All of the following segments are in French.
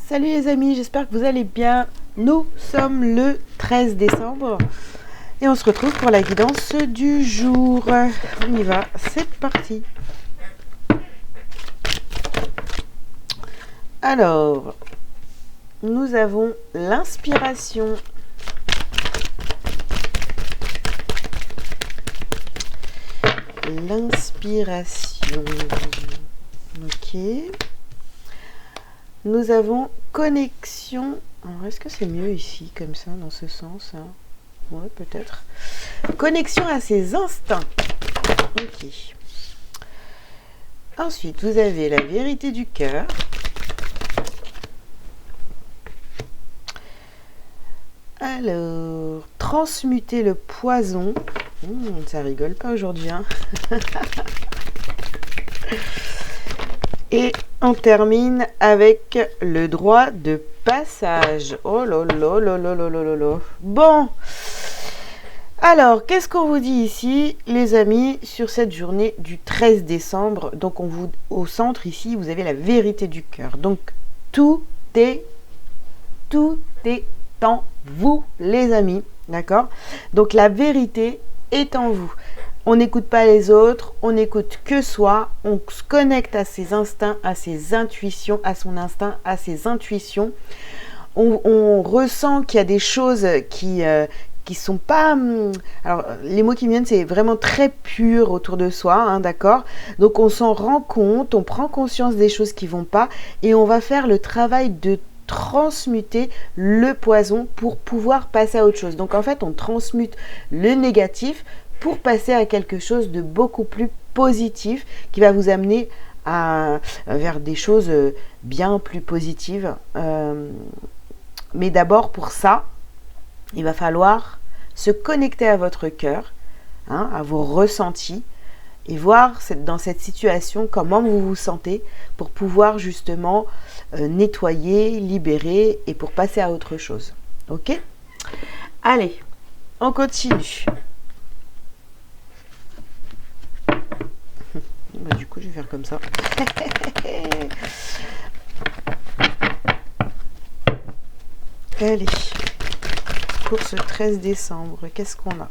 Salut les amis, j'espère que vous allez bien. Nous sommes le 13 décembre et on se retrouve pour la guidance du jour. On y va, c'est parti. Alors, nous avons l'inspiration. L'inspiration. Ok. Nous avons connexion. Alors, est-ce que c'est mieux ici, comme ça, dans ce sens, hein? Ouais, peut-être. Connexion à ses instincts. Ok. Ensuite, vous avez la vérité du cœur. Alors, transmuter le poison. Ça rigole pas aujourd'hui, hein. Et on termine avec le droit de passage. Oh là là là là là là là. Bon. Alors, qu'est-ce qu'on vous dit ici, les amis, sur cette journée du 13 décembre? Donc, au centre, ici, vous avez la vérité du cœur. Donc, tout est en vous, les amis. D'accord? Donc, la vérité est en vous. On n'écoute pas les autres, on n'écoute que soi, on se connecte à ses instincts, à ses intuitions, à son instinct, à ses intuitions. On ressent qu'il y a des choses qui sont pas... Alors, les mots qui me viennent, c'est vraiment très pur autour de soi, hein, d'accord? Donc, on s'en rend compte, on prend conscience des choses qui vont pas et on va faire le travail de transmuter le poison pour pouvoir passer à autre chose. Donc, en fait, on transmute le négatif pour passer à quelque chose de beaucoup plus positif qui va vous amener vers des choses bien plus positives. Mais d'abord, pour ça, il va falloir se connecter à votre cœur, hein, à vos ressentis, et voir dans cette situation comment vous vous sentez pour pouvoir justement nettoyer, libérer et pour passer à autre chose. Ok? Allez, on continue. Bah, du coup, je vais faire comme ça. Allez, pour ce 13 décembre, qu'est-ce qu'on a?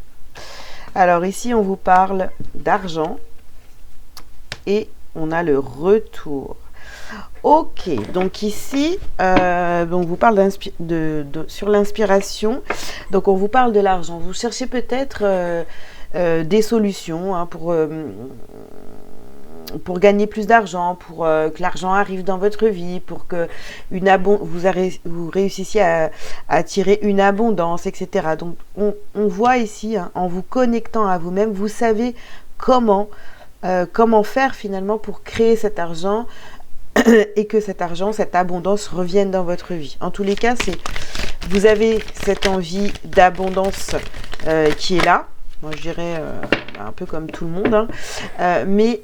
Alors ici, on vous parle d'argent et on a le retour. Ok, donc ici, on vous parle sur l'inspiration. Donc on vous parle de l'argent. Vous cherchez peut-être des solutions, hein, pour gagner plus d'argent, pour que l'argent arrive dans votre vie, pour que vous réussissiez à attirer une abondance, etc. Donc, on voit ici, hein, en vous connectant à vous-même, vous savez comment faire finalement pour créer cet argent et que cet argent, cette abondance revienne dans votre vie. En tous les cas, vous avez cette envie d'abondance qui est là. Moi, je dirais un peu comme tout le monde, hein. Mais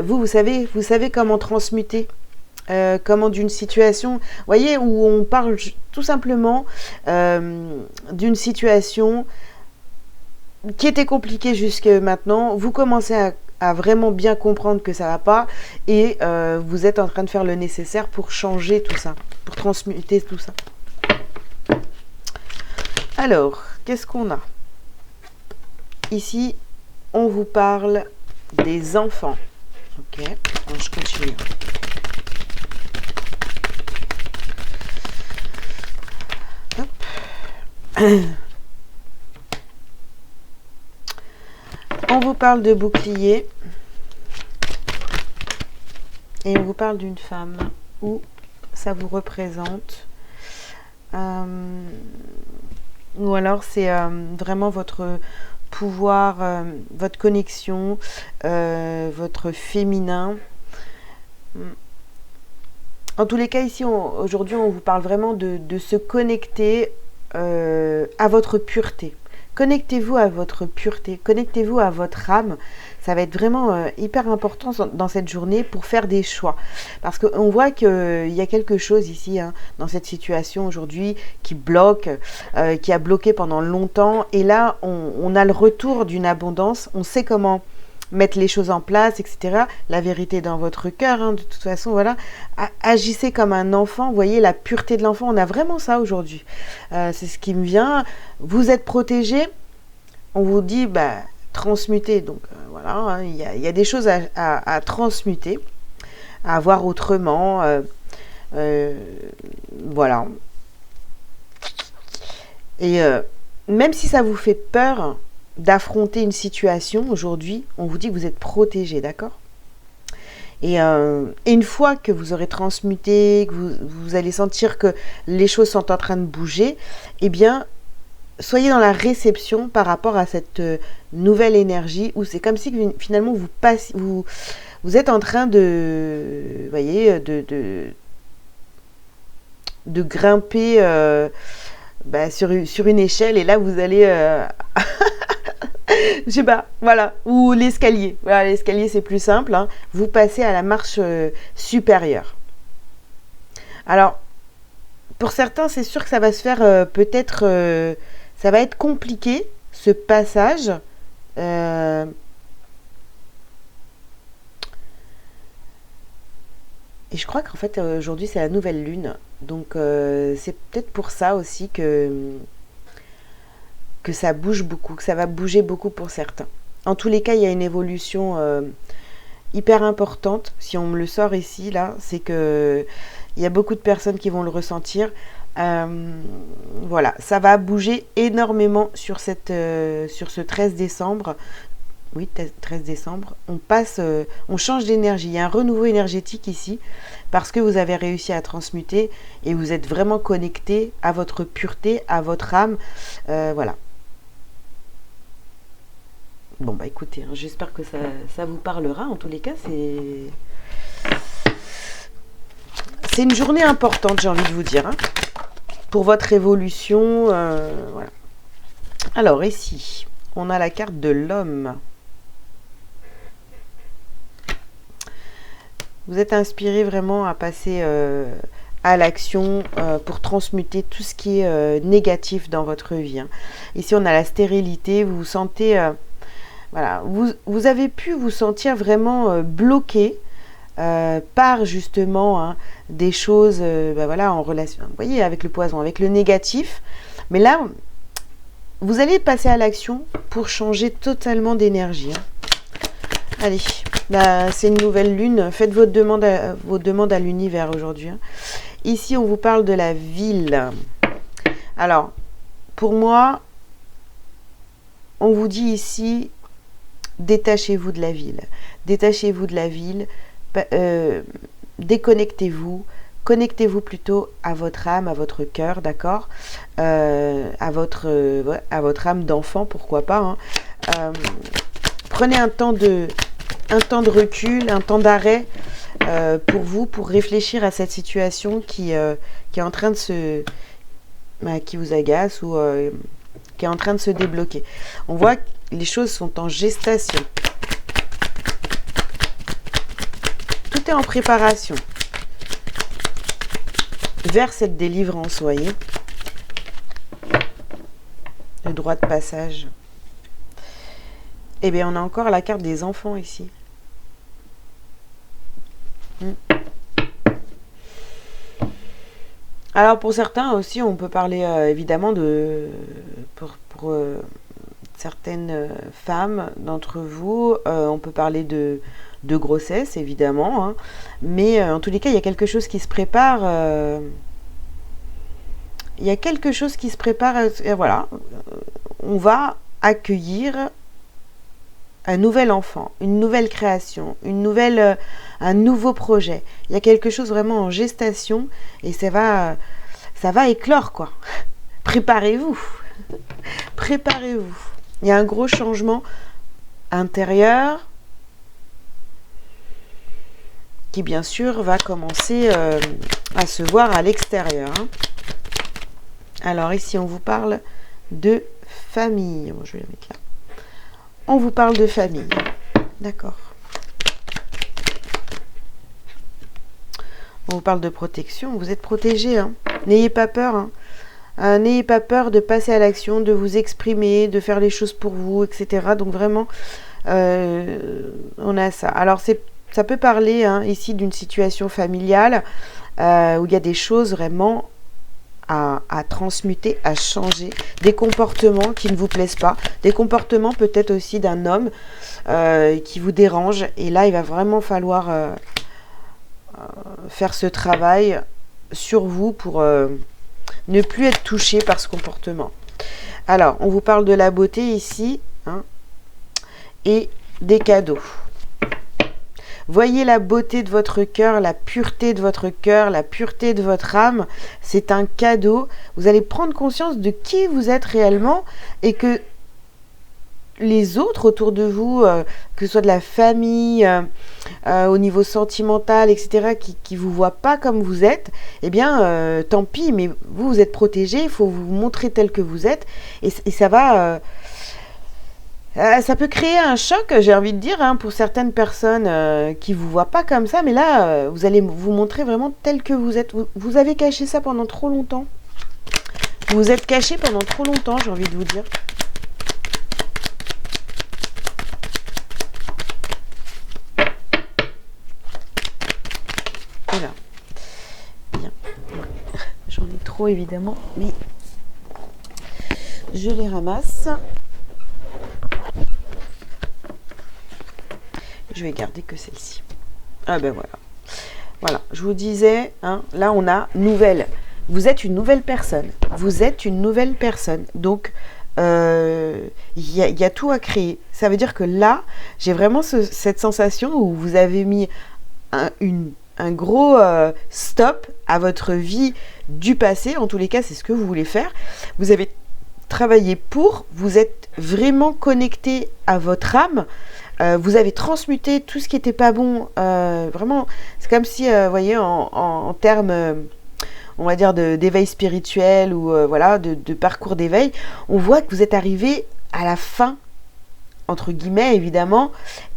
vous savez comment transmuter, comment d'une situation, vous voyez, où on parle tout simplement d'une situation qui était compliquée jusque maintenant. Vous commencez à vraiment bien comprendre que ça va pas et vous êtes en train de faire le nécessaire pour changer tout ça, pour transmuter tout ça. Alors, qu'est-ce qu'on a ? Ici, on vous parle des enfants. Ok, alors je continue. Hop. On vous parle de bouclier. Et on vous parle d'une femme où ça vous représente. Ou alors c'est vraiment votre pouvoir, votre connexion, votre féminin. En tous les cas, ici, aujourd'hui, on vous parle vraiment de se connecter à votre pureté. Connectez-vous à votre pureté, connectez-vous à votre âme. Ça va être vraiment hyper important dans cette journée pour faire des choix. Parce qu'on voit qu'il y a quelque chose ici, hein, dans cette situation aujourd'hui, qui bloque, qui a bloqué pendant longtemps. Et là, on a le retour d'une abondance. On sait comment mettre les choses en place, etc. La vérité est dans votre cœur, hein, de toute façon, voilà. Agissez comme un enfant, vous voyez, la pureté de l'enfant, on a vraiment ça aujourd'hui. C'est ce qui me vient. Vous êtes protégé, on vous dit, transmuter. Donc voilà, hein, il y a des choses à transmuter, à voir autrement. Voilà. Et même si ça vous fait peur d'affronter une situation, aujourd'hui, on vous dit que vous êtes protégé, d'accord ? Et une fois que vous aurez transmuté, que vous allez sentir que les choses sont en train de bouger, eh bien, soyez dans la réception par rapport à cette nouvelle énergie, où c'est comme si finalement vous êtes en train de, vous voyez, de grimper sur une échelle, et là vous allez je sais pas, voilà, ou l'escalier. Voilà, l'escalier c'est plus simple, hein. Vous passez à la marche supérieure. Alors, pour certains, c'est sûr que ça va se faire peut-être, ça va être compliqué, ce passage. Et je crois qu'en fait, aujourd'hui, c'est la nouvelle lune. Donc, c'est peut-être pour ça aussi que ça bouge beaucoup, que ça va bouger beaucoup pour certains. En tous les cas, il y a une évolution hyper importante. Si on me le sort ici, là, c'est que il y a beaucoup de personnes qui vont le ressentir. Voilà, ça va bouger énormément sur ce 13 décembre. Oui, 13 décembre, on change d'énergie. Il y a un renouveau énergétique ici parce que vous avez réussi à transmuter et vous êtes vraiment connecté à votre pureté, à votre âme. Voilà. Bon, écoutez, hein, j'espère que ça vous parlera. En tous les cas, c'est une journée importante, j'ai envie de vous dire, hein, pour votre évolution. Voilà. Alors, ici, on a la carte de l'homme. Vous êtes inspiré vraiment à passer à l'action pour transmuter tout ce qui est négatif dans votre vie, hein. Ici, on a la stérilité. Vous vous sentez... voilà, vous avez pu vous sentir vraiment bloqué par justement, hein, des choses voilà, en relation, vous voyez, avec le poison, avec le négatif. Mais là, vous allez passer à l'action pour changer totalement d'énergie, hein. Allez, c'est une nouvelle lune. Faites vos demandes à l'univers aujourd'hui, hein. Ici, on vous parle de la ville. Alors, pour moi, on vous dit ici, détachez-vous de la ville. Détachez-vous de la ville. Déconnectez-vous. Connectez-vous plutôt à votre âme, à votre cœur, d'accord, à votre âme d'enfant, pourquoi pas, hein. Prenez un temps de recul, un temps d'arrêt pour vous, pour réfléchir à cette situation qui est en train de qui vous agace ou qui est en train de se débloquer. On voit que les choses sont en gestation. Tout est en préparation vers cette délivrance, vous voyez. Le droit de passage. Eh bien, on a encore la carte des enfants ici. Alors, pour certains aussi, on peut parler évidemment pour certaines femmes d'entre vous, on peut parler de grossesse, évidemment, hein. Mais en tous les cas, il y a quelque chose qui se prépare. Il y a quelque chose qui se prépare. Et voilà, on va accueillir un nouvel enfant, une nouvelle création, un nouveau projet. Il y a quelque chose vraiment en gestation et ça va éclore, quoi. Préparez-vous. Préparez-vous. Il y a un gros changement intérieur qui, bien sûr, va commencer à se voir à l'extérieur, hein. Alors, ici, on vous parle de famille. Bon, je vais la mettre là. On vous parle de famille. D'accord. On vous parle de protection. Vous êtes protégé, hein. N'ayez pas peur, hein. N'ayez pas peur de passer à l'action, de vous exprimer, de faire les choses pour vous, etc. Donc vraiment, On a ça. Alors, ça peut parler ici d'une situation familiale où il y a des choses vraiment à transmuter, à changer, des comportements qui ne vous plaisent pas, des comportements peut-être aussi d'un homme qui vous dérange. Et là, il va vraiment falloir faire ce travail sur vous pour ne plus être touché par ce comportement. Alors, on vous parle de la beauté ici, et des cadeaux. Voyez la beauté de votre cœur, la pureté de votre cœur, la pureté de votre âme. C'est un cadeau. Vous allez prendre conscience de qui vous êtes réellement et que les autres autour de vous, que ce soit de la famille, au niveau sentimental, etc., qui ne vous voient pas comme vous êtes, eh bien, tant pis, mais vous êtes protégés, il faut vous montrer tel que vous êtes, et ça va... ça peut créer un choc, j'ai envie de dire, pour certaines personnes qui ne vous voient pas comme ça, mais là, vous allez vous montrer vraiment tel que vous êtes. Vous avez caché ça pendant trop longtemps. Vous vous êtes caché pendant trop longtemps, j'ai envie de vous dire. Voilà. Bien. J'en ai trop, évidemment, mais je les ramasse. Je vais garder que celle-ci. Ah ben voilà. Voilà, je vous disais, là on a nouvelle. Vous êtes une nouvelle personne. Vous êtes une nouvelle personne. Donc, il y a tout à créer. Ça veut dire que là, j'ai vraiment cette sensation où vous avez mis un gros stop à votre vie du passé. En tous les cas, c'est ce que vous voulez faire. Vous avez travaillé pour. Vous êtes vraiment connecté à votre âme. Vous avez transmuté tout ce qui n'était pas bon. Vraiment, c'est comme si, vous voyez, en termes, on va dire, d'éveil spirituel ou voilà, de parcours d'éveil, on voit que vous êtes arrivé à la fin, entre guillemets, évidemment,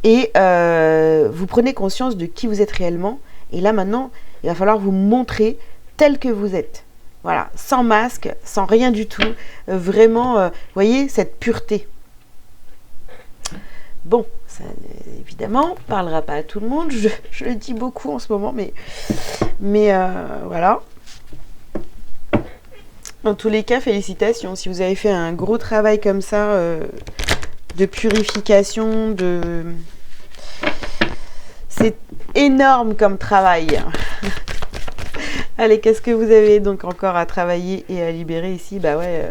et vous prenez conscience de qui vous êtes réellement. Et là, maintenant, il va falloir vous montrer tel que vous êtes. Voilà, sans masque, sans rien du tout. Vraiment, vous voyez, cette pureté. Bon, ça évidemment parlera pas à tout le monde, je le dis beaucoup en ce moment, mais voilà. En tous les cas, félicitations. Si vous avez fait un gros travail comme ça, de purification, c'est énorme comme travail. Allez, qu'est-ce que vous avez donc encore à travailler et à libérer ici? Bah ouais,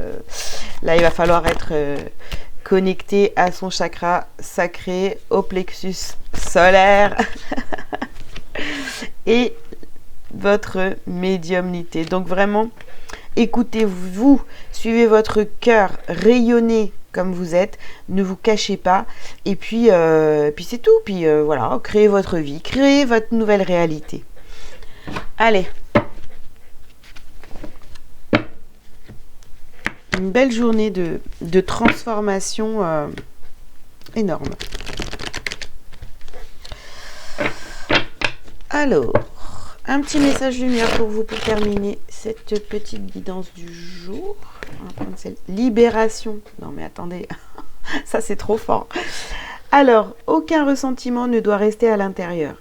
là il va falloir être... connecté à son chakra sacré, au plexus solaire et votre médiumnité. Donc vraiment, écoutez-vous, suivez votre cœur, rayonnez comme vous êtes, ne vous cachez pas, et puis c'est tout. Puis voilà, créez votre vie, créez votre nouvelle réalité. Allez. Une belle journée de transformation énorme. Alors, un petit message lumière pour vous pour terminer cette petite guidance du jour. On va prendre celle. Libération. Non mais attendez, ça c'est trop fort. Alors, aucun ressentiment ne doit rester à l'intérieur.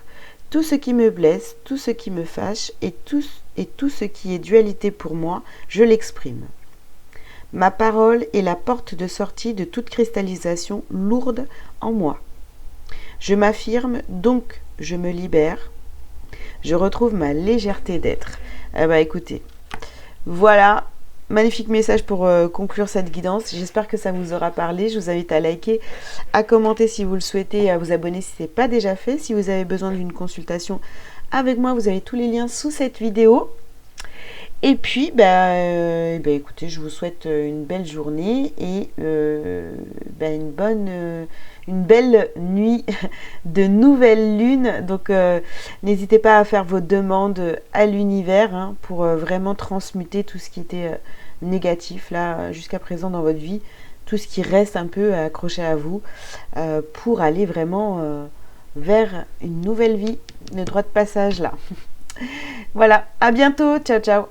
Tout ce qui me blesse, tout ce qui me fâche et tout ce qui est dualité pour moi, je l'exprime. Ma parole est la porte de sortie de toute cristallisation lourde en moi. Je m'affirme, donc je me libère. Je retrouve ma légèreté d'être. Eh ben, écoutez, voilà, magnifique message pour conclure cette guidance. J'espère que ça vous aura parlé. Je vous invite à liker, à commenter si vous le souhaitez et à vous abonner si ce n'est pas déjà fait. Si vous avez besoin d'une consultation avec moi, vous avez tous les liens sous cette vidéo. Et puis, écoutez, je vous souhaite une belle journée et une belle nuit de nouvelle lune. Donc, n'hésitez pas à faire vos demandes à l'univers pour vraiment transmuter tout ce qui était négatif là jusqu'à présent dans votre vie, tout ce qui reste un peu accroché à vous pour aller vraiment vers une nouvelle vie, le droit de passage là. Voilà, à bientôt, ciao ciao.